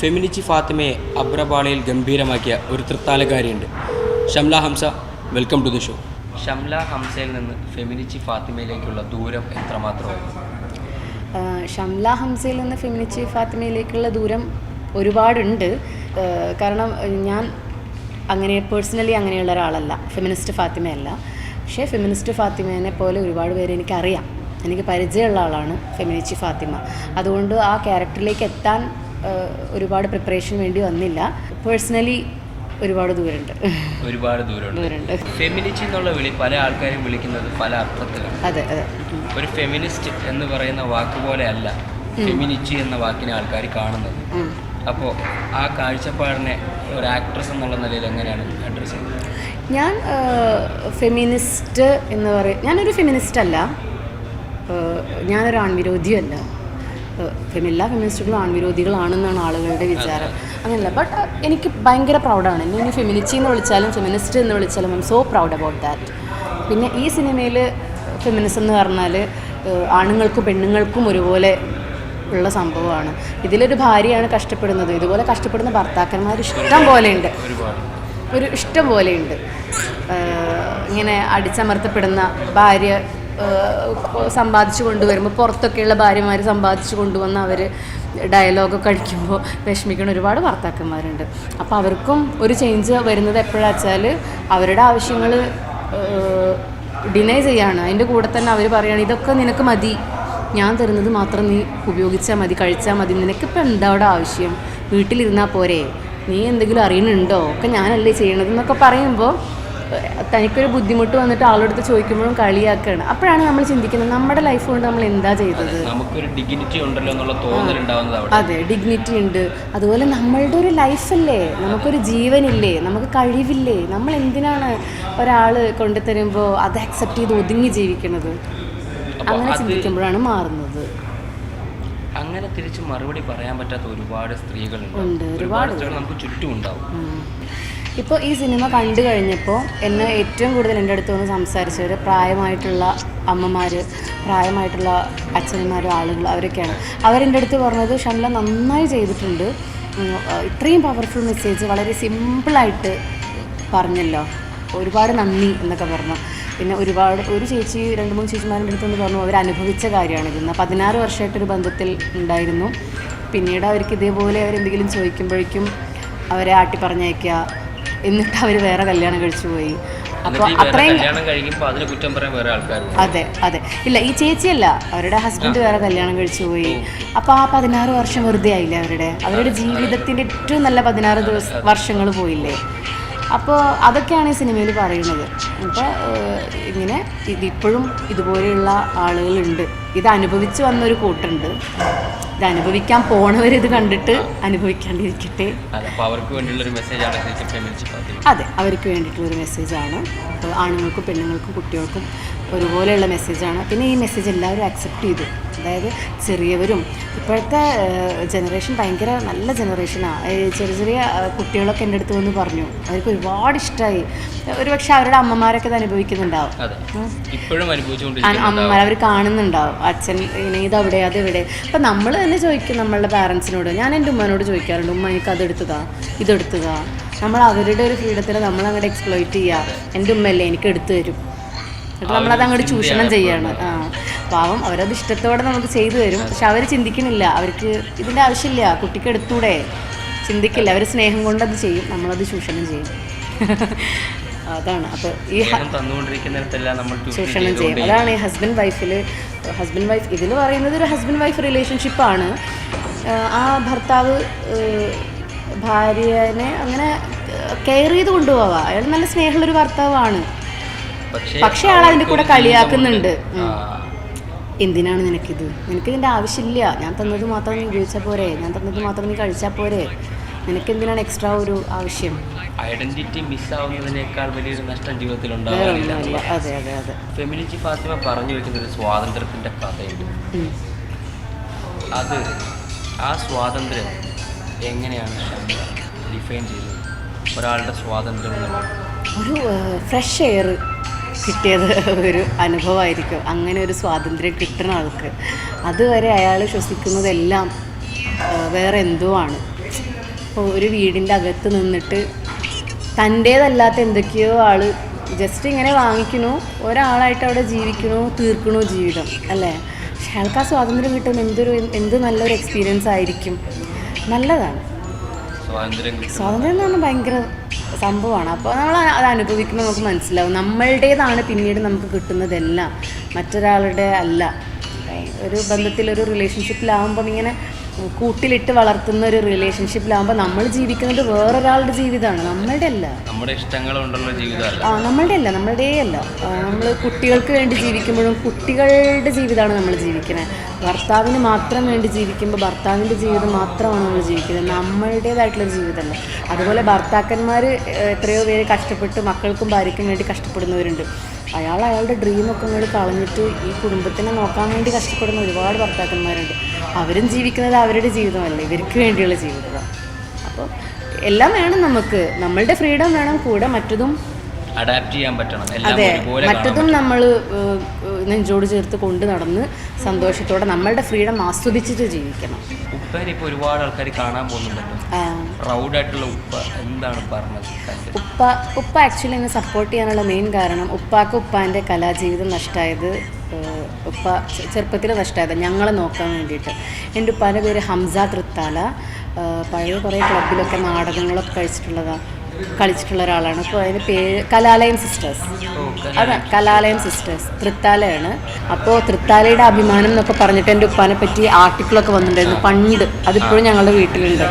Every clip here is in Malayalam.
ഫെമിനിച്ചി ഫാത്തിമയെ അബ്രപാളയിൽ ഗംഭീരമാക്കിയ ഒരു തൃത്താലക്കാരിയുണ്ട്. Shamla Hamsa, welcome to the show. Shamla ഹംസയിൽ നിന്ന് ഫെമിനിച്ചി ഫാത്തിമയിലേക്കുള്ള ദൂരം എത്രമാത്രമായിരുന്നു? ഷംല ഹംസയിൽ നിന്ന് ഫെമിനിച്ചി ഫാത്തിമയിലേക്കുള്ള ദൂരം ഒരുപാടുണ്ട്. കാരണം ഞാൻ പേഴ്സണലി അങ്ങനെയുള്ള ഒരാളല്ല, ഫെമിനിസ്റ്റ് ഫാത്തിമയല്ല. പക്ഷേ ഫെമിനിസ്റ്റ് ഫാത്തിമേനെ പോലെ ഒരുപാട് പേര് എനിക്കറിയാം, എനിക്ക് പരിചയമുള്ള ആളാണ് ഫെമിനിച്ചി ഫാത്തിമ. അതുകൊണ്ട് ആ ക്യാരക്ടറിലേക്ക് എത്താൻ ഒരുപാട് പ്രിപ്പറേഷൻ വേണ്ടി വന്നില്ല. പേഴ്സണലി ഒരുപാട് ദൂരമുണ്ട്. ഫെമിനിസ്റ്റ് എന്നുള്ള വിളി പല ആൾക്കാരും വിളിക്കുന്നത് പല അർത്ഥത്തിലാണ്. അതെ അതെ. ഒരു ഫെമിനിസ്റ്റ് എന്ന് പറയുന്ന വാക്ക് പോലെ അല്ല ഫെമിനിസ്റ്റ് എന്ന വാക്കിനെ ആൾക്കാർ കാണുന്നത്. അപ്പോൾ ആ കാഴ്ചപ്പാടിനെ ഒരു ആക്ട്രസ് എന്നുള്ള നിലയിൽ എങ്ങനെയാണ് അഡ്രസ്സ് ചെയ്യുന്നത്? ഞാൻ ഫെമിനിസ്റ്റ് എന്ന് പറയും, ഞാനൊരു ഫെമിനിസ്റ്റ് അല്ല, ഞാനൊരു ആൺവിരോധിയല്ല. എല്ലാ ഫെമിനിസ്റ്റുകളും ആൺവിരോധികളാണെന്നാണ് ആളുകളുടെ വിചാരം. അങ്ങനെയല്ല. ബട്ട് എനിക്ക് ഭയങ്കര പ്രൗഡാണ്. എന്നെ ഫെമിനിറ്റി എന്ന് വിളിച്ചാലും ഫെമിനിസ്റ്റ് എന്ന് വിളിച്ചാലും I M so proud about that. പിന്നെ ഈ സിനിമയിൽ ഫെമിനിസം എന്ന് പറഞ്ഞാൽ ആണുങ്ങൾക്കും പെണ്ണുങ്ങൾക്കും ഒരുപോലെ ഉള്ള സംഭവമാണ്. ഇതിലൊരു ഭാര്യയാണ് കഷ്ടപ്പെടുന്നത്, ഇതുപോലെ കഷ്ടപ്പെടുന്ന ഭർത്താക്കന്മാർ ഇഷ്ടം പോലെയുണ്ട്, ഇഷ്ടം പോലെയുണ്ട്. ഇങ്ങനെ അടിച്ചമർത്തപ്പെടുന്ന ഭാര്യ സമ്പാദിച്ചു കൊണ്ടുവരുമ്പോൾ പുറത്തൊക്കെയുള്ള ഭാര്യമാർ സമ്പാദിച്ചു കൊണ്ടുവന്ന് അവർ ഡയലോഗൊക്കെ അടിക്കുമ്പോൾ വിഷമിക്കുന്ന ഒരുപാട് ഭർത്താക്കന്മാരുണ്ട്. അപ്പോൾ അവർക്കും ഒരു ചേഞ്ച് വരുന്നത് എപ്പോഴാണെന്ന് വെച്ചാൽ അവരുടെ ആവശ്യങ്ങൾ ഡിനൈ ചെയ്യാണ്. അതിൻ്റെ കൂടെ തന്നെ അവർ പറയുകയാണ്, ഇതൊക്കെ നിനക്ക് മതി, ഞാൻ തരുന്നത് മാത്രം നീ ഉപയോഗിച്ചാൽ മതി, കഴിച്ചാൽ മതി, നിനക്കിപ്പോൾ എന്താ അവിടെ ആവശ്യം, വീട്ടിലിരുന്നാൽ പോരെ, നീ എന്തെങ്കിലും അറിയുന്നുണ്ടോ, ഒക്കെ ഞാനല്ലേ ചെയ്യണത് എന്നൊക്കെ പറയുമ്പോൾ തനിക്കൊരു ബുദ്ധിമുട്ട് വന്നിട്ട് ആളെടുത്ത് ചോദിക്കുമ്പോഴും കളിയാക്കുകയാണ്. അപ്പോഴാണ് നമ്മൾ ചിന്തിക്കുന്നത് നമ്മുടെ ലൈഫ് കൊണ്ട് നമ്മൾ എന്താ ചെയ്തത്. നമുക്കൊരു ഡിഗ്നിറ്റി ഉണ്ടല്ലോ എന്നുള്ള തോന്നലുണ്ടാവുന്നത്. അതെ, ഡിഗ്നിറ്റി ഉണ്ട്. അതുപോലെ നമ്മളുടെ ഒരു ലൈഫല്ലേ, നമുക്കൊരു ജീവനില്ലേ, നമുക്ക് കഴിവില്ലേ, നമ്മൾ എന്തിനാണ് ഒരാൾ കൊണ്ടുതരുമ്പോൾ അത് അക്സെപ്റ്റ് ചെയ്ത് ഒതുങ്ങി ജീവിക്കുന്നത്? അങ്ങനെ ചിന്തിക്കുമ്പോഴാണ് മാറുന്നത്. അങ്ങനെ തിരിച്ച് മറുപടി പറയാൻ പറ്റാത്ത ഒരുപാട് സ്ത്രീകളുണ്ട്, ഒരുപാട് നമുക്ക് ചുറ്റും ഉണ്ടാവും. ഇപ്പോൾ ഈ സിനിമ കണ്ടു കഴിഞ്ഞപ്പോൾ എന്നെ ഏറ്റവും കൂടുതൽ എൻ്റെ അടുത്ത് വന്ന് സംസാരിച്ചവർ പ്രായമായിട്ടുള്ള അമ്മമാർ, പ്രായമായിട്ടുള്ള അച്ഛന്മാരും ആളുകൾ, അവരൊക്കെയാണ്. അവരെൻ്റെ അടുത്ത് പറഞ്ഞത്, ഷംല നന്നായി ചെയ്തിട്ടുണ്ട്, ഇത്രയും പവർഫുൾ മെസ്സേജ് വളരെ സിമ്പിളായിട്ട് പറഞ്ഞല്ലോ, ഒരുപാട് നന്ദി എന്നൊക്കെ പറഞ്ഞു. പിന്നെ ഒരു ചേച്ചി 2-3 ചേച്ചിമാരുടെ അടുത്തൊന്ന് പറഞ്ഞു അവർ അനുഭവിച്ച കാര്യമാണിതെന്ന്. 16 വർഷമായിട്ടൊരു ബന്ധത്തിൽ ഉണ്ടായിരുന്നു. പിന്നീട് അവർക്ക് ഇതേപോലെ അവരെന്തെങ്കിലും ചോദിക്കുമ്പോഴേക്കും അവരെ ആട്ടി പറഞ്ഞയക്കുക, എന്നിട്ട് അവർ വേറെ കല്യാണം കഴിച്ചു പോയി. അപ്പോൾ അത്രയും അതെ അതെ ഇല്ല, ഈ ചേച്ചിയല്ല, അവരുടെ ഹസ്ബൻഡ് വേറെ കല്യാണം കഴിച്ചു പോയി. അപ്പോൾ ആ 16 വർഷം വെറുതെ ആയില്ലേ, അവരുടെ ജീവിതത്തിൻ്റെ ഏറ്റവും നല്ല 16 വർഷങ്ങൾ പോയില്ലേ. അപ്പോൾ അതൊക്കെയാണ് ഈ സിനിമയിൽ പറയുന്നത്. അപ്പോൾ ഇങ്ങനെ ഇതിപ്പോഴും ഇതുപോലെയുള്ള ആളുകളുണ്ട്, ഇത് അനുഭവിച്ച് വന്നൊരു കൂട്ടുണ്ട്, ഇത് അനുഭവിക്കാൻ പോണവരിത് കണ്ടിട്ട് അനുഭവിക്കാണ്ടിരിക്കട്ടെ. അതെ, അവർക്ക് വേണ്ടിയിട്ടുള്ളൊരു മെസ്സേജാണ്. ആണുങ്ങൾക്കും പെണ്ണുങ്ങൾക്കും കുട്ടികൾക്കും ഒരുപോലെയുള്ള മെസ്സേജാണ്. പിന്നെ ഈ മെസ്സേജ് എല്ലാവരും അക്സെപ്റ്റ് ചെയ്തു. അതായത് ചെറിയവരും, ഇപ്പോഴത്തെ ജനറേഷൻ ഭയങ്കര നല്ല ജനറേഷനാണ്. ചെറിയ കുട്ടികളൊക്കെ എൻ്റെ അടുത്ത് വന്ന് പറഞ്ഞു അവർക്ക് ഒരുപാട് ഇഷ്ടമായി. ഒരുപക്ഷെ അവരുടെ അമ്മമാരൊക്കെ ഇത് അനുഭവിക്കുന്നുണ്ടാവും, അമ്മമാർ അവർ കാണുന്നുണ്ടാവും, അച്ഛൻ ഇങ്ങനെ ഇതവിടെ അതെവിടെ. അപ്പം നമ്മൾ തന്നെ ചോദിക്കും നമ്മളുടെ പാരൻസിനോട്. ഞാൻ എൻ്റെ ഉമ്മനോട് ചോദിക്കാറുണ്ട്, ഉമ്മ എനിക്ക് അതെടുത്തതാ ഇതെടുത്തതാ. നമ്മൾ അവരുടെ ഒരു ഫ്രീഡത്തിൽ നമ്മൾ അങ്ങോട്ട് എക്സ്പ്ലോയിറ്റ് ചെയ്യുക. എൻ്റെ ഉമ്മയല്ലേ എനിക്ക് എടുത്തു തരും, എന്നിട്ട് നമ്മളത് അങ്ങോട്ട് ചൂഷണം ചെയ്യാണ്. പാവം, അവരത് ഇഷ്ടത്തോടെ നമുക്ക് ചെയ്തു തരും. പക്ഷെ അവർ ചിന്തിക്കുന്നില്ല, അവർക്ക് ഇതിൻ്റെ ആവശ്യമില്ല, കുട്ടിക്ക് എടുത്തൂടെ, ചിന്തിക്കില്ല. അവർ സ്നേഹം കൊണ്ട് അത് ചെയ്യും, നമ്മളത് ചൂഷണം ചെയ്യും. അതാണ്. അപ്പോൾ ഈ ചൂഷണം ചെയ്യും. അതാണ് ഈ ഹസ്ബൻഡ് വൈഫ് ഇതിൽ പറയുന്നത്. ഒരു ഹസ്ബൻഡ് വൈഫ് റിലേഷൻഷിപ്പാണ്. ആ ഭർത്താവ് ഭാര്യനെ അങ്ങനെ കെയർ ചെയ്ത് കൊണ്ടുപോവാ. അയാൾ നല്ല സ്നേഹമുള്ളൊരു ഭർത്താവാണ്. പക്ഷെ ആൾ അതിൻ്റെ കൂടെ കളിയാക്കുന്നുണ്ട്. എന്തിനാണ് നിനക്കിതിൻ്റെ ആവശ്യമില്ല, ഞാൻ തന്നത് മാത്രം നീ ഉപയോഗിച്ചാൽ പോരെ, ഞാൻ തന്നത് മാത്രം നീ കഴിച്ചാൽ പോരെ, നിനക്കെന്തിനാണ് എക്സ്ട്രാ ഒരു ആവശ്യം? ഐഡന്റിറ്റി മിസ്സാവുന്നതിനേക്കാൾ വലിയൊരു നഷ്ടം ജീവിതത്തിൽ ഉണ്ടാകാറില്ല. അതെ അതെ അതെ. ഫെമിനിറ്റി ഫാത്തിമ പറഞ്ഞു വെക്കുന്ന ഒരു സ്വാതന്ത്ര്യത്തിൻ്റെ കഥയുണ്ട്. ആ സ്വാതന്ത്ര്യം എങ്ങനെയാണ് ഡിഫൈൻ ചെയ്തത്? ഒരാളുടെ സ്വാതന്ത്ര്യം എന്നുള്ളത് ഒരു ഫ്രഷ് എയർ കിട്ടിയത് ഒരു അനുഭവമായിരിക്കും. അങ്ങനെ ഒരു സ്വാതന്ത്ര്യം കിട്ടുന്ന ആൾക്ക് അതുവരെ അയാൾ ശ്വസിക്കുന്നതെല്ലാം വേറെ എന്തോ ആണ്. ഒരു വീടിൻ്റെ അകത്ത് നിന്നിട്ട് തൻ്റേതല്ലാത്ത എന്തൊക്കെയോ ആള് ജസ്റ്റ് ഇങ്ങനെ വാങ്ങിക്കണു, ഒരാളായിട്ട് അവിടെ ജീവിക്കണു, തീർക്കണു ജീവിതം അല്ലേ. പക്ഷെ അയാൾക്ക് ആ സ്വാതന്ത്ര്യം കിട്ടുന്ന എന്ത് നല്ലൊരു എക്സ്പീരിയൻസ് ആയിരിക്കും. നല്ലതാണ് സ്വാതന്ത്ര്യം എന്ന് പറഞ്ഞാൽ ഭയങ്കര സംഭവമാണ്. അപ്പോൾ നമ്മൾ അത് അനുഭവിക്കുമ്പോൾ നമുക്ക് മനസ്സിലാവും നമ്മളുടേതാണ് പിന്നീട് നമുക്ക് കിട്ടുന്നതെല്ലാം, മറ്റൊരാളുടെ അല്ല. ഒരു ബന്ധത്തിലൊരു റിലേഷൻഷിപ്പിലാവുമ്പം ഇങ്ങനെ കൂട്ടിലിട്ട് വളർത്തുന്ന ഒരു റിലേഷൻഷിപ്പിലാവുമ്പോൾ നമ്മൾ ജീവിക്കുന്നത് വേറൊരാളുടെ ജീവിതമാണ്, നമ്മളുടെ അല്ല. നമ്മുടെ ഇഷ്ടങ്ങളുണ്ടല്ലോ ജീവിതമല്ല. നമ്മളുടെ അല്ല. നമ്മൾ കുട്ടികൾക്ക് വേണ്ടി ജീവിക്കുമ്പോഴും കുട്ടികളുടെ ജീവിതമാണ് നമ്മൾ ജീവിക്കുന്നത്. ഭർത്താവിന് മാത്രം വേണ്ടി ജീവിക്കുമ്പോൾ ഭർത്താവിൻ്റെ ജീവിതം മാത്രമാണ് നമ്മൾ ജീവിക്കുന്നത്, നമ്മളുടേതായിട്ടുള്ളൊരു ജീവിതമല്ല. അതുപോലെ ഭർത്താക്കന്മാർ എത്രയോ പേര് കഷ്ടപ്പെട്ട് മക്കൾക്കും ഭാര്യയ്ക്കും വേണ്ടി കഷ്ടപ്പെടുന്നവരുണ്ട്. അയാളുടെ ഡ്രീമൊക്കെ അങ്ങോട്ട് കളഞ്ഞിട്ട് ഈ കുടുംബത്തിനെ നോക്കാൻ വേണ്ടി കഷ്ടപ്പെടുന്ന ഒരുപാട് ഭർത്താക്കന്മാരുണ്ട്. അവരും ജീവിക്കുന്നത് അവരുടെ ജീവിതമല്ല, ഇവർക്ക് വേണ്ടിയുള്ള ജീവിതമാണ്. അപ്പോൾ എല്ലാം വേണം നമുക്ക്, നമ്മളുടെ ഫ്രീഡം വേണം, കൂടെ മറ്റതും അഡാപ്റ്റ് ചെയ്യാൻ പറ്റണം. അതെ, മറ്റതും നമ്മൾ നെഞ്ചോട് ചേർത്ത് കൊണ്ട് നടന്ന് സന്തോഷത്തോടെ നമ്മളുടെ ഫ്രീഡം ആസ്വദിച്ചിട്ട് ജീവിക്കണം. ഉപ്പേനെ ഇപ്പോൾ ഒരുപാട് ആൾക്കാർ കാണാൻ പോകുന്നുണ്ടല്ലോ, പ്രൗഡായിട്ടുള്ള ഉപ്പ എന്താണ് പറഞ്ഞത്? ഉപ്പ ആക്ച്വലി എന്നെ സപ്പോർട്ട് ചെയ്യാനുള്ള മെയിൻ കാരണം ഉപ്പാൻ്റെ കലാജീവിതം നഷ്ടമായത്, ഉപ്പ ചെറുപ്പത്തിൽ നഷ്ടമായത് ഞങ്ങളെ നോക്കാൻ വേണ്ടിയിട്ട്. എൻ്റെ ഉപ്പാൻ്റെ പേര് ഹംസ തൃത്താല. പഴയ കുറേ ക്ലബിലൊക്കെ നാടകങ്ങളൊക്കെ കളിച്ചിട്ടുള്ള ഒരാളാണ്. അപ്പോൾ അതിൻ്റെ പേര് കലാലയം സിസ്റ്റേഴ്സ്. അതെ, കലാലയം സിസ്റ്റേഴ്സ് തൃത്താലയാണ്. അപ്പോൾ തൃത്താലയുടെ അഭിമാനം എന്നൊക്കെ പറഞ്ഞിട്ട് എൻ്റെ ഉപ്പാനെ പറ്റി ആർട്ടിക്കിളൊക്കെ വന്നിട്ടുണ്ടായിരുന്നു പണ്ട്. അതിപ്പോഴും ഞങ്ങളുടെ വീട്ടിലുണ്ട്.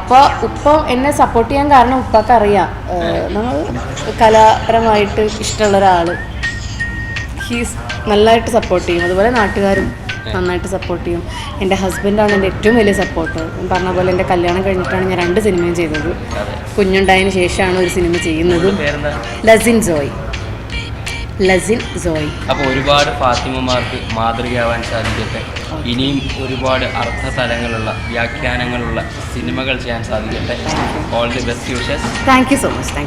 അപ്പോൾ ഉപ്പ എന്നെ സപ്പോർട്ട് ചെയ്യാൻ കാരണം ഉപ്പാക്ക് അറിയാം നമ്മൾ കലാപരമായിട്ട് ഇഷ്ടമുള്ള ഒരാൾ. ഹീസ് നല്ലതായിട്ട് സപ്പോർട്ട് ചെയ്യും. അതുപോലെ നാട്ടുകാരും നന്നായിട്ട് സപ്പോർട്ട് ചെയ്യും. എൻ്റെ ഹസ്ബൻഡാണ് എൻ്റെ ഏറ്റവും വലിയ സപ്പോർട്ട്. പറഞ്ഞ പോലെ എൻ്റെ കല്യാണം കഴിഞ്ഞിട്ടാണ് ഞാൻ 2 സിനിമയും ചെയ്തത്. കുഞ്ഞുണ്ടായതിന് ശേഷമാണ് ഒരു സിനിമ ചെയ്യുന്നത്. ലസിൻ സോയ്. അപ്പോൾ ഒരുപാട് ഫാത്തിമമാർക്ക് മാതൃകയാവാൻ സാധിക്കട്ടെ. ഇനിയും ഒരുപാട് അർത്ഥതലങ്ങളുള്ള വ്യാഖ്യാനങ്ങളുള്ള സിനിമകൾ ചെയ്യാൻ സാധിക്കട്ടെ. All the best wishes. Thank you so much.